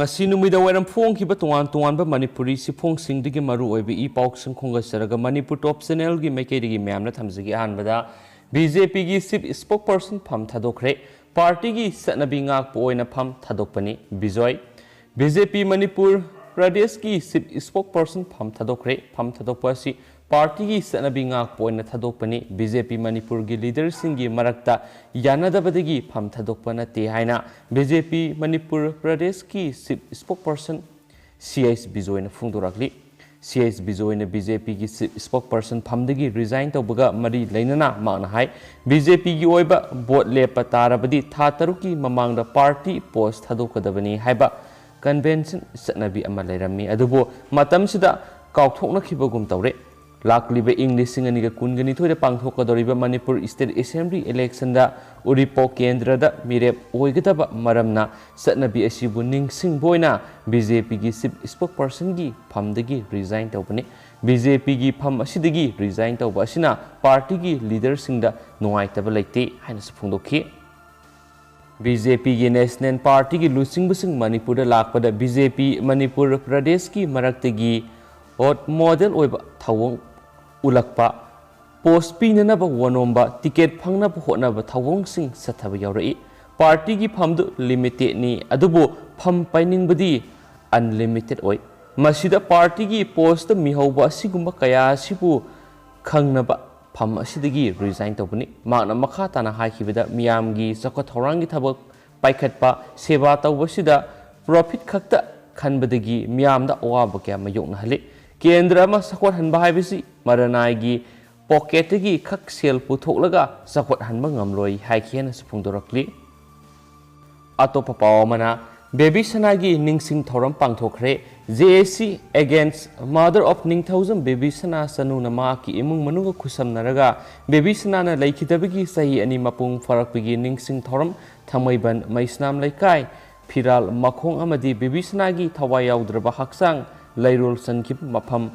ngasi numida wairam phong ki ba tuan ba manipuri si phong sing digi maru oibe I pauk sing khonga saraga manipur top channel gi maikei digi ma'am na thamjigi an bada BJP gi chief spokesperson pham thadokre party gi satnabi ngak po oina pham thadokpani bijoy BJP manipur pradesh gi chief spokesperson pham thadokpa si party gi satnabi ngak po oina thadokpani BJP manipur gi leader sing gi marakta yanadabadagi pham thadokpa nate haina BJP manipur pradesh ki chief spokesperson CS bijoy na phungdorakli CS bijoy na BJP gi spokesperson phamdagi resign tawbaga mari Loinana makna hai BJP gi oiba vote lepa tarabadi tha taruki mamangda party post thadokadabani haiba convention satnabi ama leirami adubo matamsida kaukthokna khibagum tawre laklibe English singaniga kungani thoida pangthokadoriba Manipur State Assembly election da Uripo Kendra da mirep oigadaba maramna satnabi asibu ningsing boina BJP gi chief spokesperson gi phamdagi resign tawbani BJP gi pham asidagi resign tawba asina party gi leader singda nuaitaba leite haina sphungdokhi BJP gi National Party gi lusing Manipur da lakpada BJP Manipur Pradesh gi maraktagi hot model oiba thawong ulakpa post pinanaba wanomba ticket phangnaba hotnaba thawong sing sathaba yaurai party gi phamdu limited ni adubu pham painingbadi unlimited oi masida party gi post mihauba asigumba kaya sibu khangnaba pham asidagi resign tawbani makna makha tana haikibada miyam gi sakwa thorangi thabak paikhatpa seba tawbasida profit khakta khanbadagi miyamda awaba kya mayokna hali Kendra ma sakot hanba haibisi maranai pocket gi khak sel putholaga sakot hanba ngamloi haikhiana sphungdorakli atopa pawmana baby sanagi ningsing thoram pangthokre JAC against mother of 19,000 baby sana sanu nama ki imung manuga khusam naraga baby sana na laikidabigi sahi ani mapung farakpigi ningsing thoram thamaiban maisnam laikai phiral makhong amadi baby sanagi thawai yaudraba haksang Lairul Sankip Mapam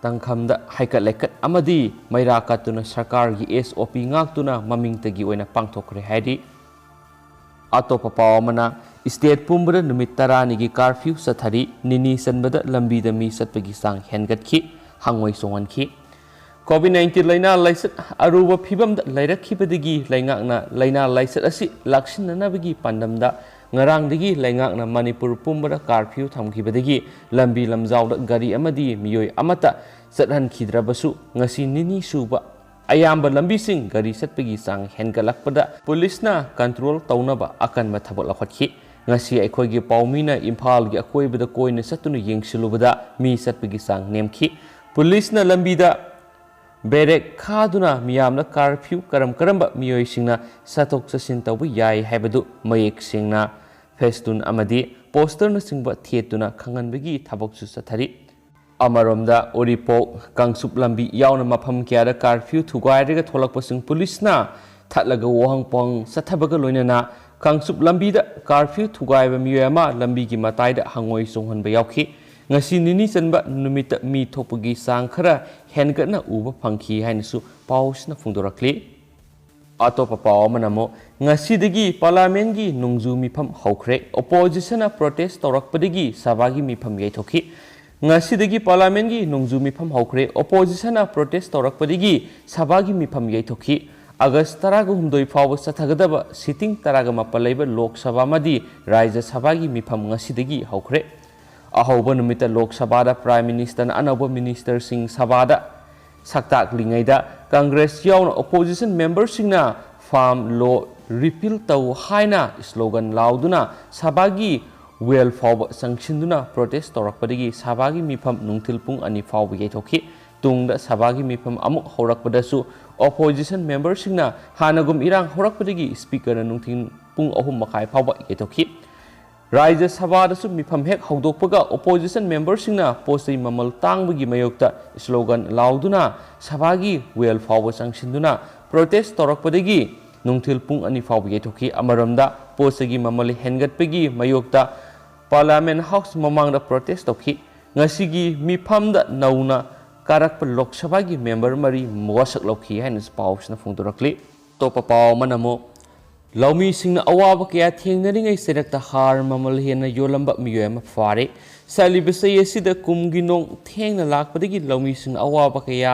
Tangkamda Haikat Lekat Amadi Mairakatuna Sarkar gi SOP Ngaktuna Mamingtagi Oina Pangthokre Haidi Atopa Pawamana State Pumbra Numit Tarani gi curfew sathari Nini Sanbada Lambi da mi satpagi sang hengatki hangoi songanki COVID-19 laina laisat aruba phibamda lairakkhibadagi laingakna laina laisat asi lakshinanabagi pandamda ngarangdagi laingakna Manipur pumbara curfew thamkhibadagi lambi lamjawda gari amadi Miyoi amata sathankhidраbasu ngasi nini suba ayamba lambi sing gari satpagi sang hengalakpada police-na control tawnaba akan mathabak lakhatkhi ngasi aikhoigi paumina Imphal gi akoibada koina satunu yengsilubada mi satpagi sang nemkhi police-na lambida Berek khaduna miyamna curfew karamba Miyoi singna satok sasin tawbu yai haibadu mayek singna festun amadi poster na singba thietuna khanganbagi thaboksu sathari amaromda Oripo Kangsup lambi yauna mapham kyara curfew thugairega tholakpasing police na thatlaga wohangpong sathabaga Loinana Kangsup lambi da curfew thugaiba Miyoi ama lambi gi mataida hangoi songhanba yaukhi ngasi nini chanba numita mi thopagi sang khara hengatna uba phangkhi hainasu pausna phungdorakli atopa pawmanamo ngasi dagi parliament gi nungju mifam haukhre opposition na protest torakpadagi sabagi mifam yaithokhi ngasi dagi parliament gi nungju mifam haukhre opposition na protest torakpadagi sabagi mifam yaithokhi August 13 fawa sathagadaba sitting 13 laiba Lok Sabha madi Rajya Sabha gi mifam ngasi dagi haukhre Ahoba numita Lok Sabha da Prime Minister na anaba Minister Singh Sabha da saktak lingaida Congress yauna opposition members singna farm law repeal taw haina slogan lauduna Sabagi well fawa sanctionduna protest torakpadagi Sabagi mifam nungthil pung ani fawa yaithokhi tungda Sabagi mifam amuk horakpadasu opposition members singna hanagum irang horakpadagi speaker na nungthil pung 3 makai fawa yaithokhi Rajya Sabha da mifam hek haudokpaga opposition members singna postai mamal tangbagi mayokta slogan lauduna Sabagi well fawa sanctionduna protest torakpadagi nungthil pung ani fawa yaithokhi amaramda postagi mamal hengatpagi mayokta Parliament House mamangda protest tokhi ngasigi mifamda nauna karakpa Lok Sabha gi member mari wasak lokhi haina pausna phungdorakli topa paw manamo ꯂꯧꯃꯤꯁꯤꯡꯅ ꯑꯋꯥꯕ ꯀꯌꯥ ꯊꯦꯡꯅꯔꯤꯉꯩ ꯆꯩꯔꯛꯇ ꯍꯥꯔ ꯃꯃꯜ ꯍꯦꯟꯅ ꯌꯣꯜꯂꯝꯕ ꯃꯤꯑꯣꯏ ꯑꯃ ꯐꯥꯔꯦ꯫ ꯆꯠꯂꯤꯕ ꯆꯍꯤ ꯑꯁꯤꯗ ꯀꯨꯝꯒꯤ ꯅꯣꯡ ꯊꯦꯡꯅ ꯂꯥꯛꯄꯗꯒꯤ ꯂꯧꯃꯤꯁꯤꯡꯅ ꯑꯋꯥꯕ ꯀꯌꯥ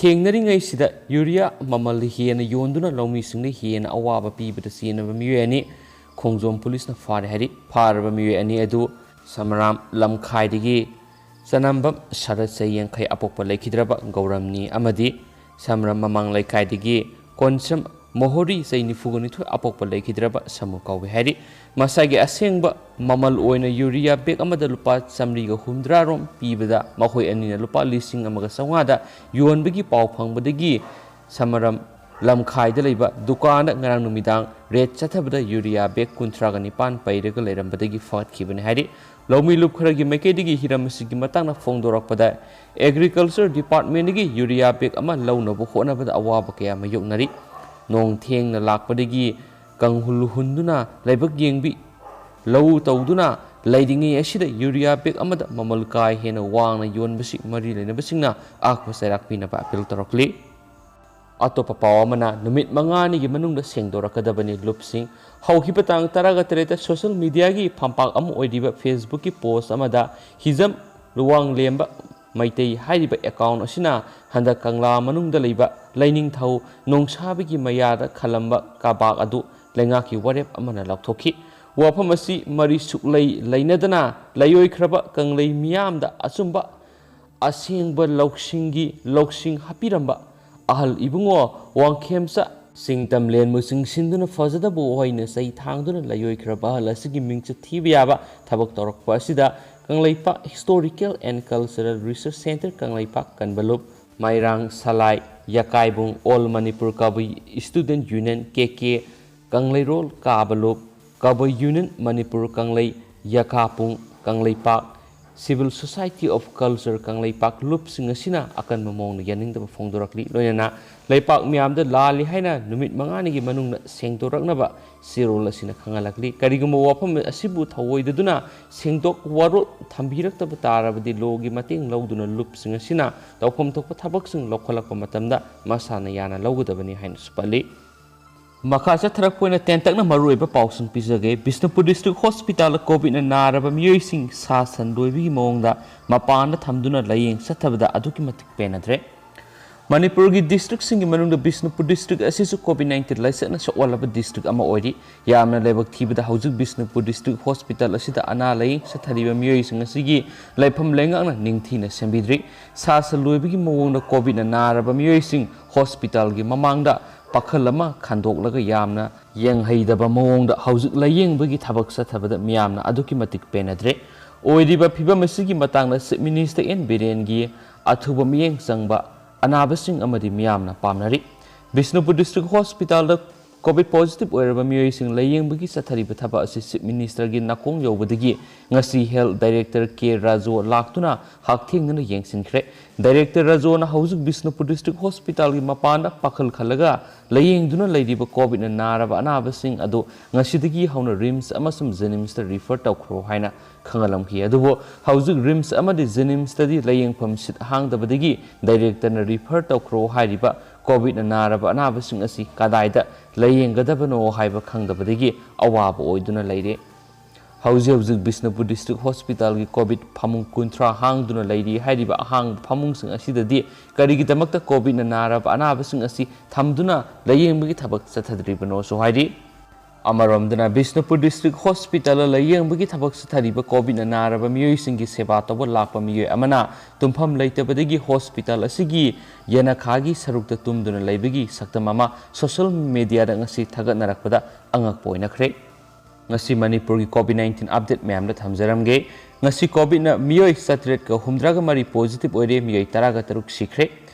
ꯊꯦꯡꯅꯔꯤꯉꯩꯁꯤꯗ ꯌꯨꯔꯤꯌꯥ ꯃꯃꯜ ꯍꯦꯟꯅ ꯌꯣꯟꯗꯨꯅ ꯂꯧꯃꯤꯁꯤꯡꯗ ꯍꯦꯟꯅ ꯑꯋꯥꯕ ꯄꯤꯕꯗ ꯆꯦꯟꯅꯕ ꯃꯤꯑꯣꯏ ꯑꯅꯤ ꯈꯣꯡꯖꯣꯝ ꯄꯨꯂꯤꯁꯅ ꯐꯥꯔꯦ ꯍꯥꯏꯔꯤ꯫ ꯐꯥꯔꯕ ꯃꯤꯑꯣꯏ ꯑꯅꯤ ꯑꯗꯨ ꯁꯃꯔꯥꯝ ꯂꯝꯈꯥꯏꯗꯒꯤ ꯆꯅꯝꯕꯝ ꯁꯔꯠ ꯆꯍꯤ 50 ꯑꯄꯣꯛꯄ ꯂꯩꯈꯤꯗ꯭ꯔꯕ ꯒꯧꯔꯝꯅꯤ ꯑꯃꯗꯤ ꯁꯃꯔꯝ ꯃꯃꯥꯡ ꯂꯩꯀꯥꯏꯗꯒꯤ ꯀꯣꯟꯁꯝ ꯃꯣꯍꯣꯔꯤ ꯆꯍꯤ 92 ꯑꯄꯣꯛꯄ ꯂꯩꯈꯤꯗ꯭ꯔꯕ ꯁꯃꯨ ꯀꯧꯏ ꯍꯥꯏꯔꯤ꯫ ꯃꯁꯥꯒꯤ ꯑꯁꯦꯡꯕ ꯃꯃꯜ ꯑꯣꯏꯅ ꯌꯨꯔꯤꯌꯥ ꯕꯦꯛ ꯑꯃꯗ ꯂꯨꯄꯥ 150 ꯔꯣꯝ ꯄꯤꯕꯗ ꯃꯈꯣꯏ ꯑꯅꯤꯅ ꯂꯨꯄꯥ 1,150ꯗ ꯌꯣꯟꯕꯒꯤ ꯄꯥꯎ ꯐꯪꯕꯗꯒꯤ ꯁꯃꯔꯝ ꯂꯝꯈꯥꯏꯗ ꯂꯩꯕ ꯗꯨꯀꯥꯟꯗ ꯉꯔꯥꯡ ꯅꯨꯃꯤꯗꯥꯡ ꯔꯦꯠ ꯆꯠꯊꯕꯗ ꯌꯨꯔꯤꯌꯥ ꯕꯦꯛ 39 ꯄꯩꯔꯒ ꯂꯩꯔꯝꯕꯗꯒꯤ ꯐꯒꯠꯈꯤꯕꯅꯤ ꯍꯥꯏꯔꯤ꯫ ꯂꯧꯃꯤ ꯂꯨꯞ ꯈꯔꯒꯤ ꯃꯥꯏꯀꯩꯗꯒꯤ ꯍꯤꯔꯝ ꯑꯁꯤꯒꯤ ꯃꯇꯥꯡꯗ ꯐꯣꯡꯗꯣꯔꯛꯄꯗ ꯑꯦꯒ꯭ꯔꯤꯀꯜꯆꯔ ꯗꯤꯄꯥꯔꯠꯃꯦꯟꯇꯒꯤ ꯌꯨꯔꯤꯌꯥ ꯕꯦꯛ ꯑꯃ ꯂꯧꯅꯕ ꯍꯣꯠꯅꯕꯗ ꯑꯋꯥꯕ ꯀꯌꯥ ꯃꯥꯌꯣꯛꯅꯔꯤ꯫ ꯅꯣꯡ ꯊꯦꯡꯅ ꯂꯥꯛꯄꯗꯒꯤ ꯀꯪꯍꯨꯜ ꯍꯨꯟꯗꯨꯅ ꯂꯩꯕꯛ ꯌꯦꯡꯕꯤ ꯂꯧ ꯇꯧꯗꯨꯅ ꯂꯩꯔꯤꯉꯩ ꯑꯁꯤꯗ ꯌꯨꯔꯤꯌꯥ ꯕꯦꯛ ꯑꯃꯗ ꯃꯃꯜ ꯀꯥ ꯍꯦꯟꯅ ꯋꯥꯡꯅ ꯌꯣꯟꯕꯁꯤ ꯃꯔꯤ ꯂꯩꯅꯕꯁꯤꯡꯅ ꯑꯥꯛꯄ ꯆꯩꯔꯥꯛ ꯄꯤꯅꯕ ꯑꯄꯤꯜ ꯇꯧꯔꯛꯂꯤ꯫ ꯑꯇꯣꯞꯄ ꯄꯥꯎ ꯑꯃꯅ ꯅꯨꯃꯤꯠ 5ꯅꯤꯒꯤ ꯃꯅꯨꯡꯗ ꯁꯦꯡꯗꯣꯔꯛꯀꯗꯕꯅꯤ ꯂꯨꯞꯁꯤꯡ ꯍꯧꯈꯤꯕ ꯇꯥꯡ 18ꯗ ꯁꯣꯁꯤꯌꯦꯜ ꯃꯤꯗꯤꯌꯥꯒꯤ ꯐꯝꯄꯥꯛ ꯑꯃ ꯑꯣꯏꯔꯤꯕ ꯐꯦꯁꯕꯨꯛꯀꯤ ꯄꯣꯁꯠ ꯑꯃꯗ ꯍꯤꯖꯝ ꯂꯨꯋꯥꯡꯂꯦꯝꯕ ꯃꯩꯇꯩ ꯍꯥꯏꯔꯤꯕ ꯑꯦꯀꯥꯎꯟꯠ ꯑꯁꯤꯅ ꯍꯟꯗꯛ ꯀꯪꯂꯥ ꯃꯅꯨꯡꯗ ꯂꯩꯕ ꯂꯩꯅꯤꯡꯊꯧ ꯅꯣꯡꯁꯥꯕꯤꯒꯤ ꯃꯌꯥꯗ ꯈꯜꯂꯝꯕ ꯀꯥꯕꯥꯛ ꯑꯗꯨ ꯂꯩꯉꯥꯛꯀꯤ ꯋꯥꯔꯦꯞ ꯑꯃꯅ ꯂꯥꯎꯊꯣꯛꯈꯤ꯫ ꯋꯥꯐꯝ ꯑꯁꯤ ꯃꯔꯤ ꯁꯨꯛꯂꯩ ꯂꯩꯅꯗꯅ ꯂꯩꯑꯣꯏꯈ꯭ꯔꯕ ꯀꯪꯂꯩ ꯃꯤꯌꯥꯝꯗ ꯑꯆꯨꯝꯕ ꯑꯁꯦꯡꯕ ꯂꯧꯁꯤꯡ ꯍꯥꯞꯄꯤꯔꯝꯕ ꯑꯍꯜ ꯏꯕꯨꯡꯉꯣ ꯋꯥꯡꯈꯦꯝꯆꯥ ꯆꯤꯡꯇꯝꯂꯦꯟꯕꯨ ꯆꯤꯡꯁꯤꯟꯗꯨꯅ ꯐꯖꯗꯕ ꯋꯥꯍꯩꯅ ꯆꯩ ꯊꯥꯡꯗꯨꯅ ꯂꯩꯑꯣꯏꯈ꯭ꯔꯕ ꯑꯍꯜ ꯑꯁꯤꯒꯤ ꯃꯤꯡꯆꯠ ꯊꯤꯕ ꯌꯥꯕ ꯊꯕꯛ ꯇꯧꯔꯛꯄ ꯑꯁꯤꯗ Kangleipak historical and cultural research centre Kangleipak Kanbalup ꯃꯥꯏꯔꯥꯡ ꯁꯂꯥꯏ ꯌꯥꯀꯥꯏꯕꯨꯡ all Manipur Kabui student union KK Kangleirol Kanbalup Kabui union Manipur Kanglei ꯌꯥꯀꯥꯄꯨꯡ Kangleipak civil society of culture Kangleipak ꯂꯨꯞꯁꯤꯡ ꯑꯁꯤꯅ ꯑꯀꯟꯕ ꯃꯑꯣꯡꯗ ꯌꯥꯅꯤꯡꯗꯕ ꯐꯣꯡꯗꯣꯔꯛꯂꯤ꯫ ꯂꯣꯏꯅꯅ ꯂꯩꯄꯥꯛ ꯃꯤꯌꯥꯝꯗ ꯂꯥꯜꯂꯤ ꯍꯥꯏꯅ ꯅꯨꯃꯤꯠ 5ꯅꯤꯒꯤ ꯃꯅꯨꯡꯗ ꯁꯦꯡꯗꯣꯔꯛꯅꯕ ꯆꯦꯔꯣꯜ ꯑꯁꯤꯅ ꯈꯪꯍꯜꯂꯛꯂꯤ꯫ ꯀꯔꯤꯒꯨꯝꯕ ꯋꯥꯐꯝ ꯑꯁꯤꯕꯨ ꯊꯧꯑꯣꯏꯗꯗꯨꯅ ꯁꯦꯡꯗꯣꯛ ꯋꯥꯔꯣꯜ ꯊꯝꯕꯤꯔꯛꯇꯕ ꯇꯥꯔꯕꯗꯤ ꯂꯣꯒꯤ ꯃꯇꯦꯡ ꯂꯧꯗꯨꯅ ꯂꯨꯞꯁꯤꯡ ꯑꯁꯤꯅ ꯇꯧꯐꯝ ꯊꯣꯛꯄ ꯊꯕꯛꯁꯤꯡ ꯂꯧꯈꯠꯂꯛꯄ ꯃꯇꯝꯗ ꯃꯁꯥꯅ ꯌꯥꯅ ꯂꯧꯒꯗꯕꯅꯤ ꯍꯥꯏꯅꯁꯨ ꯄꯜꯂꯤ꯫ ꯃꯈꯥ ꯆꯠꯊꯔꯛꯄ ꯑꯣꯏꯅ ꯇꯦꯟꯇꯛꯅ ꯃꯔꯨꯑꯣꯏꯕ ꯄꯥꯎꯁꯤꯡ ꯄꯤꯖꯒꯦ꯫ ꯕꯤꯁꯅꯨꯄꯨꯔ ꯗꯤꯁꯇ꯭ꯔꯤꯛ ꯍꯣꯁꯄꯤꯇꯥꯜꯗ ꯀꯣꯚꯤꯗꯅ ꯅꯥꯔꯕ ꯃꯤꯑꯣꯏꯁꯤꯡ ꯁꯥ ꯁꯟ ꯂꯣꯏꯕꯒꯤ ꯃꯑꯣꯡꯗ ꯃꯄꯥꯟꯗ ꯊꯝꯗꯨꯅ ꯂꯥꯌꯦꯡ ꯆꯠꯊꯕꯗ ꯑꯗꯨꯛꯀꯤ ꯃꯇꯤꯛ ꯄꯦꯟꯅꯗ꯭ꯔꯦ꯫ ꯃꯅꯤꯄꯨꯔꯒꯤ ꯗꯤꯁꯇ꯭ꯔꯤꯛꯁꯤꯡꯒꯤ ꯃꯅꯨꯡꯗ ꯕꯤꯁꯅꯨꯄꯨꯔ ꯗꯤꯁꯇ꯭ꯔꯤꯛ ꯑꯁꯤꯁꯨ ꯀꯣꯚꯤꯗ-19 ꯂꯥꯏꯆꯠꯅ ꯁꯣꯛꯍꯜꯂꯕ ꯗꯤꯁꯇ꯭ꯔꯤꯛ ꯑꯃ ꯑꯣꯏꯔꯤ꯫ ꯌꯥꯝꯅ ꯂꯥꯏꯕꯛ ꯊꯤꯕꯗ ꯍꯧꯖꯤꯛ ꯕꯤꯁꯅꯨꯄꯨꯔ ꯗꯤꯁꯇ꯭ꯔꯤꯛ ꯍꯣꯁꯄꯤꯇꯥꯜ ꯑꯁꯤꯗ ꯑꯅꯥ ꯂꯥꯌꯦꯡ ꯆꯠꯊꯔꯤꯕ ꯃꯤꯑꯣꯏꯁꯤꯡ ꯑꯁꯤꯒꯤ ꯂꯩꯐꯝ ꯂꯩꯉꯥꯛꯅ ꯅꯤꯡꯊꯤꯅ ꯁꯦꯝꯕꯤꯗ꯭ꯔꯤ꯫ ꯁꯥ ꯁꯟ ꯂꯣꯏꯕꯒꯤ ꯃꯑꯣꯡꯗ ꯀꯣꯚꯤꯗꯅ ꯅꯥꯔꯕ ꯃꯤꯑꯣꯏꯁꯤꯡ ꯍꯣꯁꯄꯤꯇꯥꯜꯒꯤ ꯃꯃꯥꯡꯗ ꯄꯥꯈꯜ ꯑꯃ ꯈꯟꯗꯣꯛꯂꯒ ꯌꯥꯝꯅ ꯌꯦꯡꯍꯩꯗꯕ ꯃꯑꯣꯡꯗ ꯍꯧꯖꯤꯛ ꯂꯥꯌꯦꯡꯕꯒꯤ ꯊꯕꯛ ꯆꯠꯊꯕꯗ ꯃꯤꯌꯥꯝꯅ ꯑꯗꯨꯛꯀꯤ ꯃꯇꯤꯛ ꯄꯦꯟꯅꯗ꯭ꯔꯦ꯫ ꯑꯣꯏꯔꯤꯕ ꯐꯤꯚꯝ ꯑꯁꯤꯒꯤ ꯃꯇꯥꯡꯗ ꯆꯤꯐ ꯃꯤꯅꯤꯁꯇꯔ ꯑꯦꯟ ꯕꯤꯔꯦꯟꯒꯤ ꯑꯊꯨꯕ ꯃꯤꯠꯌꯦꯡ ꯆꯪꯕ ꯑꯅꯥꯕꯁꯤꯡ ꯑꯃꯗꯤ ꯃꯤꯌꯥꯝꯅ ꯄꯥꯝꯅꯔꯤ꯫ ꯕꯤꯁꯅꯨꯄꯨꯔ ꯗꯤꯁꯇ꯭ꯔꯤꯛ ꯍꯣꯁꯄꯤꯇꯥꯜꯗ ꯀꯣꯚꯤꯗ ꯄꯣꯖꯤꯇꯤꯚ ꯑꯣꯏꯔꯕ ꯃꯤꯑꯣꯏꯁꯤꯡ ꯂꯥꯌꯦꯡꯕꯒꯤ ꯆꯠꯊꯔꯤꯕ ꯊꯕꯛ ꯑꯁꯤ ꯆꯤꯐ ꯃꯤꯅꯤꯁꯇꯔꯒꯤ ꯅꯥꯀꯣꯡ ꯌꯧꯕꯗꯒꯤ ꯉꯁꯤ ꯍꯦꯜꯊ ꯗꯥꯏꯔꯦꯛꯇꯔ ꯀꯦ ꯔꯥꯖꯣ ꯂꯥꯛꯇꯨꯅ ꯍꯛꯊꯦꯡꯅꯅ ꯌꯦꯡꯁꯤꯟꯈ꯭ꯔꯦ꯫ ꯗꯥꯏꯔꯦꯛꯇꯔ ꯔꯥꯖꯣꯅ ꯍꯧꯖꯤꯛ ꯕꯤꯁꯅꯨꯄꯨꯔ ꯗꯤꯁꯇ꯭ꯔꯤꯛ ꯍꯣꯁꯄꯤꯇꯥꯜꯒꯤ ꯃꯄꯥꯟꯗ ꯄꯥꯈꯜ ꯈꯜꯂꯒ ꯂꯥꯌꯦꯡꯗꯨꯅ ꯂꯩꯔꯤꯕ ꯀꯣꯚꯤꯗꯅ ꯅꯥꯔꯕ ꯑꯅꯥꯕꯁꯤꯡ ꯑꯗꯨ ꯉꯁꯤꯗꯒꯤ ꯍꯧꯅ ꯔꯤꯝꯁ ꯑꯃꯁꯨꯡ ꯖꯦꯅꯤꯝꯁꯇ ꯔꯤꯐꯔ ꯇꯧꯈ꯭ꯔꯣ ꯍꯥꯏꯅ ꯈꯪꯍꯜꯂꯝꯈꯤ꯫ ꯑꯗꯨꯕꯨ ꯍꯧꯖꯤꯛ ꯔꯤꯝꯁ ꯑꯃꯗꯤ ꯖꯦꯅꯤꯝꯁꯇꯗꯤ ꯂꯥꯌꯦꯡꯐꯝ ꯁꯤꯠ ꯍꯥꯡꯗꯕꯗꯒꯤ ꯗꯥꯏꯔꯦꯛꯇꯔꯅ ꯔꯤꯐꯔ ꯇꯧꯈ꯭ꯔꯣ ꯍꯥꯏꯔꯤꯕ ꯀꯣꯚꯤꯗꯅ ꯅꯥꯔꯕ ꯑꯅꯥꯕꯁꯤꯡ ꯑꯁꯤ ꯀꯗꯥꯏꯗ ꯂꯥꯌꯦꯡꯒꯗꯕꯅꯣ ꯍꯥꯏꯕ ꯈꯪꯗꯕꯗꯒꯤ ꯑꯋꯥꯕ ꯑꯣꯏꯗꯨꯅ ꯂꯩꯔꯦ꯫ ꯍꯧꯖꯤꯛ ꯕꯤꯁꯅꯨꯄꯨꯔ ꯗꯤꯁꯇ꯭ꯔꯤꯛ ꯍꯣꯁꯄꯤꯇꯥꯜꯒꯤ ꯀꯣꯚꯤꯗ ꯐꯃꯨꯡ 30 ꯍꯥꯡꯗꯨꯅ ꯂꯩꯔꯤ꯫ ꯍꯥꯏꯔꯤꯕ ꯑꯍꯥꯡꯕ ꯐꯃꯨꯡꯁꯤꯡ ꯑꯁꯤꯗꯗꯤ ꯀꯔꯤꯒꯤꯗꯃꯛꯇ ꯀꯣꯚꯤꯗꯅ ꯅꯥꯔꯕ ꯑꯅꯥꯕꯁꯤꯡ ꯑꯁꯤ ꯊꯝꯗꯨꯅ ꯂꯥꯌꯦꯡꯕꯒꯤ ꯊꯕꯛ ꯆꯠꯊꯗ꯭ꯔꯤꯕꯅꯣꯁꯨ ꯍꯥꯏꯔꯤ꯫ ꯑꯃꯔꯣꯝꯗꯅ ꯕꯤꯁꯅꯨꯄꯨꯔ ꯗꯤꯁꯇ꯭ꯔꯤꯛ ꯍꯣꯁꯄꯤꯇꯥꯜꯗ ꯂꯥꯌꯦꯡꯕꯒꯤ ꯊꯕꯛ ꯆꯠꯊꯔꯤꯕ ꯀꯣꯚꯤꯗꯅ ꯅꯥꯔꯕ ꯃꯤꯑꯣꯏꯁꯤꯡꯒꯤ ꯁꯦꯕꯥ ꯇꯧꯕ ꯂꯥꯛꯄ ꯃꯤꯑꯣꯏ ꯑꯃꯅ ꯇꯨꯝꯐꯝ ꯂꯩꯇꯕꯗꯒꯤ ꯍꯣꯁꯄꯤꯇꯥꯜ ꯑꯁꯤꯒꯤ ꯌꯦꯅꯈꯥꯒꯤ ꯁꯔꯨꯛꯇ ꯇꯨꯝꯗꯨꯅ ꯂꯩꯕꯒꯤ ꯁꯛꯇꯝ ꯑꯃ ꯁꯣꯁꯤꯌꯦꯜ ꯃꯤꯗꯤꯌꯥꯗ ꯉꯁꯤ ꯊꯥꯒꯠꯅꯔꯛꯄꯗ ꯑꯉꯛꯄ ꯑꯣꯏꯅꯈ꯭ꯔꯦ꯫ ꯉꯁꯤ ꯃꯅꯤꯄꯨꯔꯒꯤ ꯀꯣꯚꯤꯗ-19 ꯑꯞꯗꯦꯠ ꯃꯌꯥꯝꯗ ꯊꯝꯖꯔꯝꯒꯦ꯫ ꯉꯁꯤ ꯀꯣꯚꯤꯗꯅ ꯃꯤꯑꯣꯏ 863 ꯄꯣꯖꯤꯇꯤꯚ ꯑꯣꯏꯔꯦ, ꯃꯤꯑꯣꯏ 13 ꯁꯤꯈ꯭ꯔꯦ꯫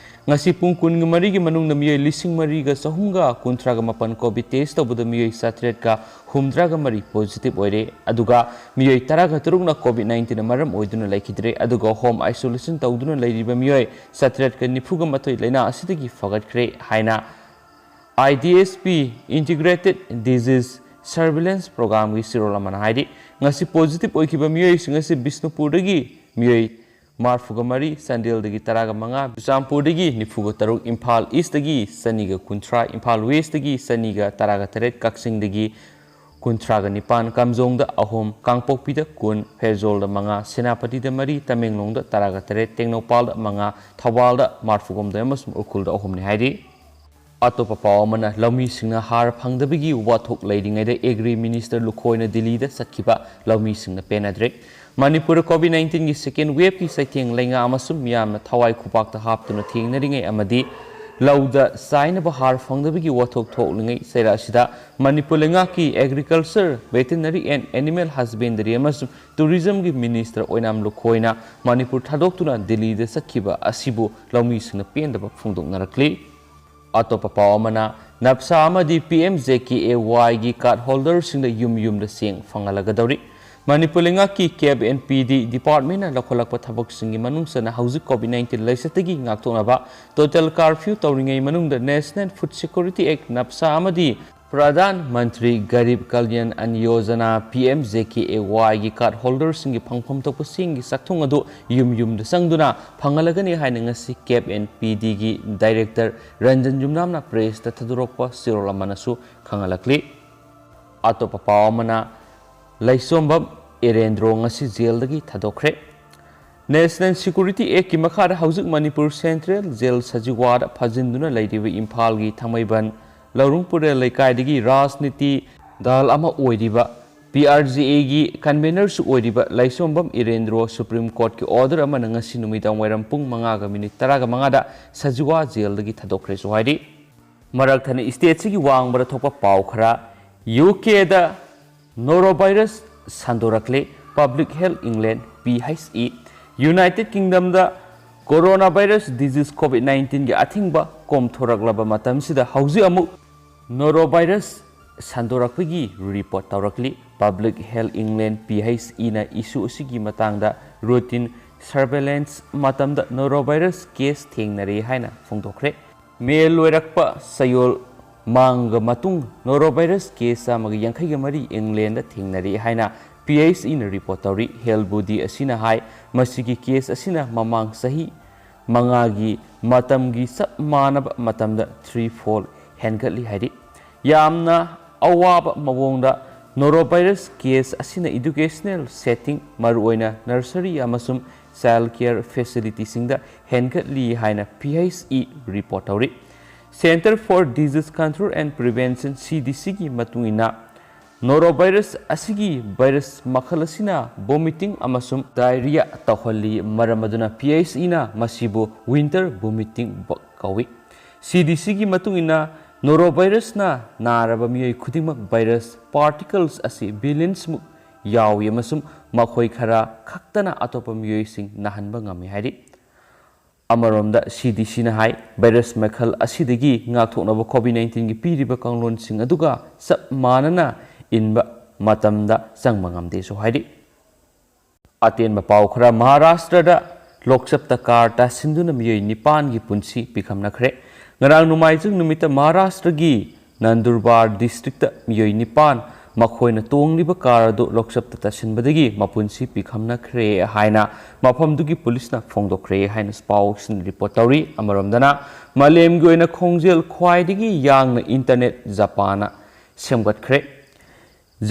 ꯉꯁꯤ ꯄꯨꯡ 24ꯒꯤ ꯃꯅꯨꯡꯗ ꯃꯤꯑꯣꯏ 4,397 ꯀꯣꯚꯤꯗ ꯇꯦꯁꯠ ꯇꯧꯕꯗ ꯃꯤꯑꯣꯏ 863 ꯄꯣꯖꯤꯇꯤꯚ ꯑꯣꯏꯔꯦ꯫ ꯑꯗꯨꯒ ꯃꯤꯑꯣꯏ 13ꯅ ꯀꯣꯚꯤꯗ-19ꯅ ꯃꯔꯝ ꯑꯣꯏꯗꯨꯅ ꯂꯩꯈꯤꯗ꯭ꯔꯦ꯫ ꯑꯗꯨꯒ ꯍꯣꯝ ꯑꯥꯏꯁꯣꯂꯦꯁꯟ ꯇꯧꯗꯨꯅ ꯂꯩꯔꯤꯕ ꯃꯤꯑꯣꯏ 892 ꯂꯩꯅꯥ ꯑꯁꯤꯗꯒꯤ ꯐꯒꯠꯈ꯭ꯔꯦ ꯍꯥꯏꯅ IDSP ꯏꯟꯇꯤꯒ꯭ꯔꯦꯇꯦꯗ ꯗꯤꯖꯤꯖ ꯁꯔꯚꯤꯂꯦꯟꯁ ꯄ꯭ꯔꯣꯒ꯭ꯔꯥꯝꯒꯤ ꯆꯦꯔꯣꯜ ꯑꯃꯅ ꯍꯥꯏꯔꯤ꯫ ꯉꯁꯤ ꯄꯣꯖꯤꯇꯤꯚ ꯑꯣꯏꯈꯤꯕ ꯃꯤꯑꯣꯏꯁꯤꯡ ꯑꯁꯤ ꯕꯤꯁꯅꯨꯄꯨꯔꯗꯒꯤ ꯃꯤꯑꯣꯏ Marfuga Mari, Sandil the Gitaraga Manga, Shampoo the Gi, Nifuga Taruk, Impal East the Gi, Saniga Kuntra, Impal West the Gi, Saniga, Taraga Teret, Kaksing the Gi, Kuntraga Nipan, Kamzong the Ahom, Kangpok Pita Kun, Pezol the Manga, Senapati the Mari, Taminglong the Taraga Teret, Thengnopal the Manga, Tawal the Marfugum the Emus, Ukul the Ahom Nihadi. Atopa Pawamana, Lami Singna Har Pangdabigi, Watok Lading at the Agri Minister Lukoina Dili the Sakiba, Lami Singna Penadrek. Manipur COVID-19 is second wave ki saking lenga amasum miyam thawai kupak ta hap tuna thengnaringai amadi lauda saina bahar phangdabigi wathok thoklingai saira sida Manipur lenga ki agriculture veterinary and animal husbandry amasum tourism gi minister oinam lukoina Manipur thadok tuna Delhi de sakhiba asibu laumi singna pendaba phungdok narakli atopa pawamana napsa amadi PMJKAY gi card holder singda yum da seng phangalagadori Manipur lenga ki cab and PD department na lakolakpa thabak singi manung sana hausi COVID-19 laisatagi ngaktonaba total curfew tawringai manung the National Food Security Act napsa amadi Pradhan Mantri Garib Kalyan An Yojana PMJKAY gi card holder singi phangpham tokpa singi sakthong adu yum da sangduna phangalagani haina ngasi cab and PD gi director Ranjan Jumnamna press ta thadurokpa sirolamanasu khangalakli atopa pawamana Laisombam Erendro ngasi jail dagi thadokre National Security Act ki makhara hausik Manipur Central Jail Sajiwada phajinduna laidiba Imphal gi Thamaiban Laurungpura laikai dagi Rajniti dal ama oidiba PRGA gi convener su oidiba Laisombam Erendro Supreme Court ki order ama ngasi numidang wairam pung 5 ga minute 10 ga 5 da Sajiwa jail dagi thadokre so haidi marak thane state sigi wang bara thokpa pau khara UK da Norovirus Sandorakle Public Health England PHE United Kingdom da Coronavirus Disease COVID-19 ge athingba kom thoraklaba matam sida hauji amu Norovirus Sandorakpagi report tawrakli Public Health England PHE na issue sigi matangda routine surveillance matamda Norovirus case thengnare haina phongdokre mail loirakpa sayol Manga matung Norovirus case amagi yankhai ga mari England da thengnari haina PHE na report tawri health body asina hai masigi case asina mamang sahi mangagi matamgi sap manaba matamda 3-fold hengatli haidi yamna awaba mawongda Norovirus case asina educational setting maruoina nursery amasum child care facility singda hengatli haina PHE report tawri Center for Disease Control and Prevention CDC ki matungina Norovirus asigi virus makhalasina vomiting amasum diarrhea tawhali maramaduna PHE na masibo winter vomiting kawi CDC ki matungina Norovirus na naraba miyoi khudingmak virus particles asi billions mu yawi amasum makhoi khara khaktana atopa miyoi sing nahanba ngami haidi Amaromda CDC na hai virus makhal asidagi ngakthoknaba COVID-19 gi piriba kanglon sing aduga sap manana inba matamda sangmangamde so haidi aten ba pau khara Maharashtra da Lok Sabha karta sinduna miyoi nipan gi punsi pikhamna khre ngarang numai chung numita Maharashtra gi Nandurbar district da miyoi nipan makhoina tongliba car do Lok Sabha tasinbadagi mapunsi pikhamna khre haina mafamdugi police na phongdokre haina spausin report tawri amaromdana malem gi oina khongjel khwaidigi yangna internet Japana semgat khre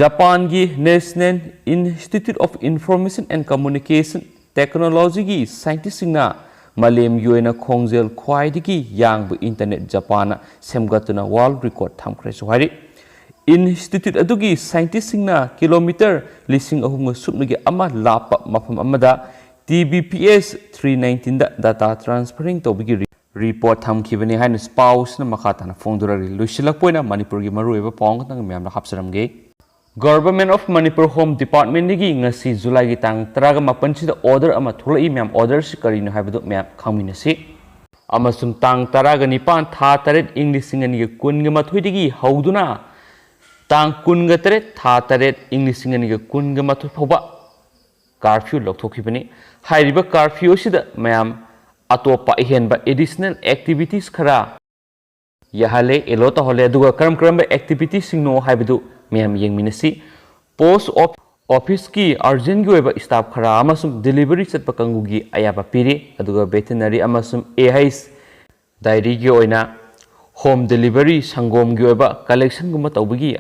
Japan gi National Institute of Information and Communication Technology gi scientist na malem gi oina khongjel khwaidigi yangbu internet Japana semgatuna world record thamkhre so hari Institute adugi scientist singna kilometer lising ahum subnagi ama lapa mafam amada TBPS 319 da data transferring tobigi report thamkhibani haina spouse na makata na phongdurari luisilak poina Manipur gi marueba pong tang myam na hapsaramge Government of Manipur Home Department gi ngasi July gi tang 18 sida order ama thulai myam order si karino haibadu myam khangminasi amasum tang 19 tha 3 English singani gi kun gi mathoi digi hauduna Tang kun ga tere tha taret English ngani ga kun ga mathu phoba curfew lokthokibani hairiba curfew sida mayam atopa ihenba additional activities khara yahale elota hole aduga karam activities singno haibadu mayam yengminasi post office की urgent की staff खरा delivery चट कंगू की अयाब पीरी veterinary एहाइस dairy की होम डिलीवरी संगोम की कलेक्शन तौबगी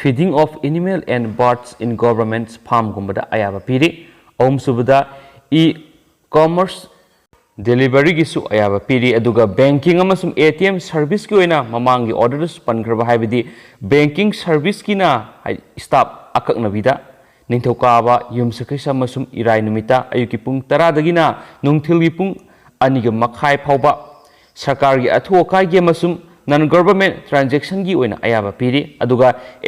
feeding of animal and birds in government farm गुम अयाब पीरी अहम सुबदा ई कॉमर्स डिलीवरी की अयाब पीरी बैंकिंग एटीएम सर्विस की ममांग ऑर्डर पनख्रब है बैंकिंग सर्विस की स्टाफ अकनबीदा निंथौकाबा युमसखैसा इराय नुमिता अयुकी पुंग 10 नुंथिलगी पुंग 2 मखाय फावबा सरकार की अथु अकाय की नॉन गवर्नमेंट ट्रांजेक्शन की अयाब पीरी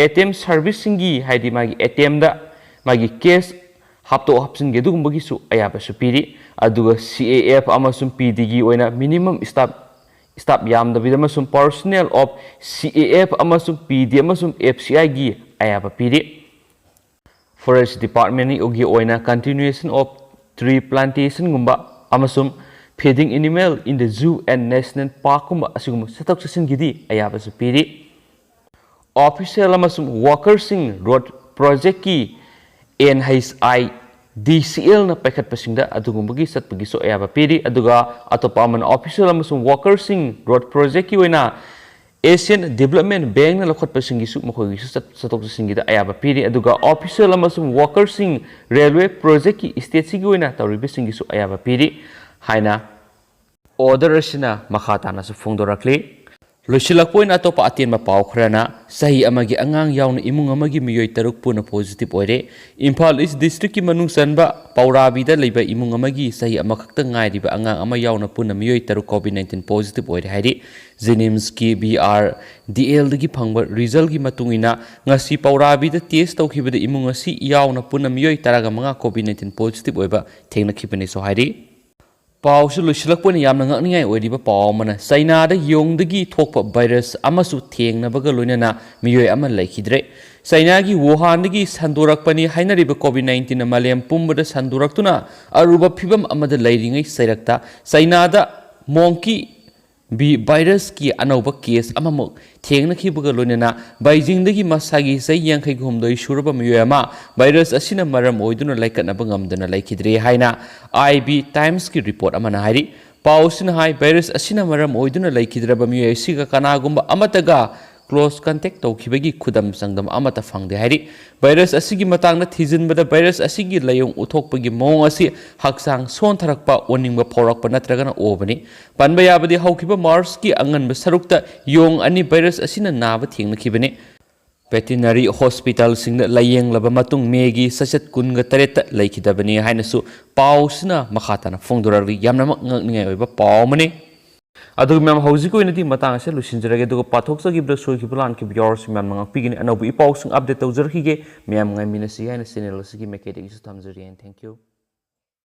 एटीएम सर्विस की मागी एटीएम दा मागी केस हाप्तो हापसिन के दुगुंबगी अयाब पीरी CAF PD की मिनिमम स्टाफ यामदबीदा personnel of CAF PD FCI की अयाब पीरी Forest Department की continuation of tree plantation गुम्बा feeding animal in the zoo and national park गुम्बा सेटक सेसन की अयाब पीरी official workers road project की NHI DCL na पैखट पसिंगदा अदुगुम्बगी सतपगी अयाब पीरी अतोपा official workers road project की Asian Development Bank na lokot pasingi mokhogi satok singi da ayaba piri official workers railway project ki state sigi oina tawribi singi ayaba piri haina order asina makhata na phongdorakli loisilakpoin atopa atenma paw khrana sahi amagi angang yauna imung amagi miyoi taruk puna positive oire Imphal East district ki manung sanba Paurabi da leiba imung amagi sahi amakhakta ngairiba angang ama yauna puna miyoi taruk COVID-19 positive oire hairi Jenims ki BRDL dagi phangba result ki matungina ngasi Paurabi da test tawkhibada imung asi yauna puna miyoi taraga manga COVID-19 positive oiba thengnakhibani so hairi पाउस लुसिलकपन यामना ngakningai oiriba paw mana China da yongdagi thokpa virus amasu Thengnabaga Loinana Miyoi ama laikhidre China gi Wuhan dagi sandorakpani hainariba COVID-19 na malem pumbada sanduraktuna aruba phibam amada lairingai sairakta China da monkey virus ki anauba case amamok Thengnakibaga Loinana Beijing dagi masagi sai yankai gumdoi suraba miyoi ama virus asina maram oiduna laikatnaba ngamdana laikhidre haina IB Times ki report amana hairi pausina hai virus asina maram oiduna laikhidraba miyoi siga kanagumba amataga close contact tawkhibagi khudam sangdam amata phangde hairi virus asigi matangna thijinbada virus asigi layong uthokpagi mong asi haksang son tharakpa oningba phaurakpa natragana obani panba yabadi haukiba Mars ki anganba sarukta yong ani virus asina naba thengnakhibani veterinary hospital singda layeng laba matung megi sachet kunga tareta laikhidabani hainasu pausina makhatana phongdorari yamna ngakningai oiba pawmani अदुग ma'am हौजी को इनती मतंग से लुसिंजरगे दुग पाथोक्सा की ब्रसो की plan की ब्योर्स ma'am मंग पिगिनी अनबु इपाउसुंग अपडेट तौजरखिगे ma'am ngai minasi haina channel asigi mekedi su thamjari and thank you